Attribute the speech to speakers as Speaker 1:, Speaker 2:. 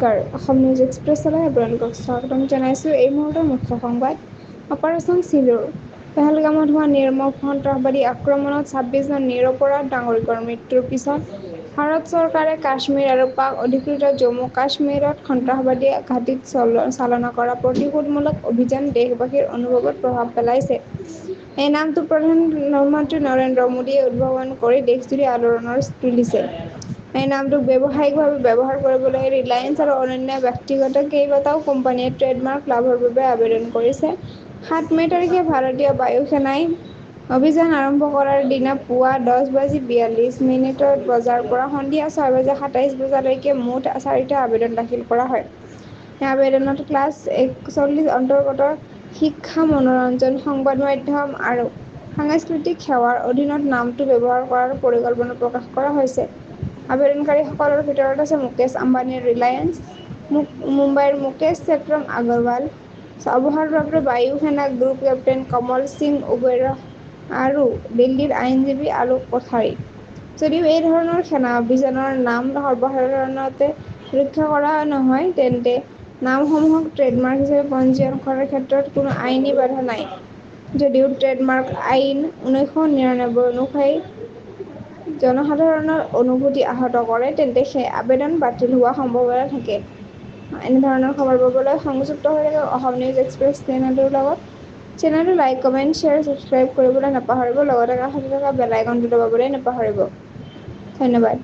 Speaker 1: নমস্কাৰ, অসম নিউজ এক্সপ্ৰেছলৈ আপোনালোকক স্বাগতম জনাইছোঁ। এই মুহূৰ্তৰ মুখ্য সংবাদ অপাৰেচন সিন্দুৰ। পেহেলগামত হোৱা নিৰ্মম সন্ত্ৰাসবাদী আক্ৰমণত ২৬ জন নিৰপৰাধ নাগৰিকৰ মৃত্যুৰ পিছত ভাৰত চৰকাৰে কাশ্মীৰ আৰু পাক অধিকৃত জম্মু কাশ্মীৰত সন্ত্ৰাসবাদী ঘাটিত চালনা কৰা প্ৰতিশোধমূলক অভিযান দেশবাসীৰ অনুভৱত প্ৰভাৱ পেলাইছে। এই নামটো প্ৰধানমন্ত্ৰী নৰেন্দ্ৰ মোদীয়ে উদ্ভাৱন কৰি দেশজুৰি আলোড়নৰ তুলিছে। এই নামটোক ব্যৱসায়িকভাৱে ব্যৱহাৰ কৰিবলৈ ৰিলায়েন্স আৰু অন্যান্য ব্যক্তিগত কেইবাটাও কোম্পানীয়ে ট্ৰেডমাৰ্ক লাভৰ বাবে আবেদন কৰিছে। ৭ মে' তাৰিখে ভাৰতীয় বায়ু সেনাই অভিযান আৰম্ভ কৰাৰ দিনা পুৱা ১০:৪২ বজাৰ পৰা সন্ধিয়া ৬:২৭ বজালৈকে মুঠ ৪টা আবেদন দাখিল কৰা হয়। এই আবেদনত ক্লাছ ৪১ অন্তৰ্গত শিক্ষা, মনোৰঞ্জন, সংবাদ মাধ্যম আৰু সাংস্কৃতিক সেৱাৰ অধীনত নামটো ব্যৱহাৰ কৰাৰ পৰিকল্পনা প্ৰকাশ কৰা হৈছে। আবেদনকাৰীসকলৰ ভিতৰত আছে মুকেশ আম্বানীৰ ৰিলায়েন্স, মুম্বাইৰ মুকেশ চেত্ৰম আগৰৱাল, অৱসৰপ্ৰাপ্ত বায়ু সেনা গ্ৰুপ কেপ্টেইন কমল সিং ওবেৰয় আৰু দিল্লীৰ আইনজীৱী আলোক কোঠাৰী। যদিও এই ধৰণৰ সেনা অভিযানৰ নাম সৰ্বসাধাৰণতে ৰক্ষা কৰা নহয়, তেন্তে নামসমূহক ট্ৰেডমাৰ্ক হিচাপে পঞ্জীয়ন কৰাৰ ক্ষেত্ৰত কোনো আইনী বাধা নাই। যদিও ট্ৰেডমাৰ্ক আইন ১৯৯৯ অনুসৰি জনসাধাৰণৰ অনুভূতি আহত কৰে, তেন্তে সেই আবেদন বাতিল হোৱাৰ সম্ভাৱনা থাকে। এনে ধৰণৰ খবৰ পাবলৈ সংযুক্ত হৈ থাকক অসম নিউজ এক্সপ্ৰেছ চেনেলটোৰ লগত। চেনেলটো লাইক, কমেণ্ট, শ্বেয়াৰ, ছাবস্ক্ৰাইব কৰিবলৈ নাপাহৰিব। লগতে কাষতে থকা বেল আইকনটো দবাবলৈ নাপাহৰিব। ধন্যবাদ।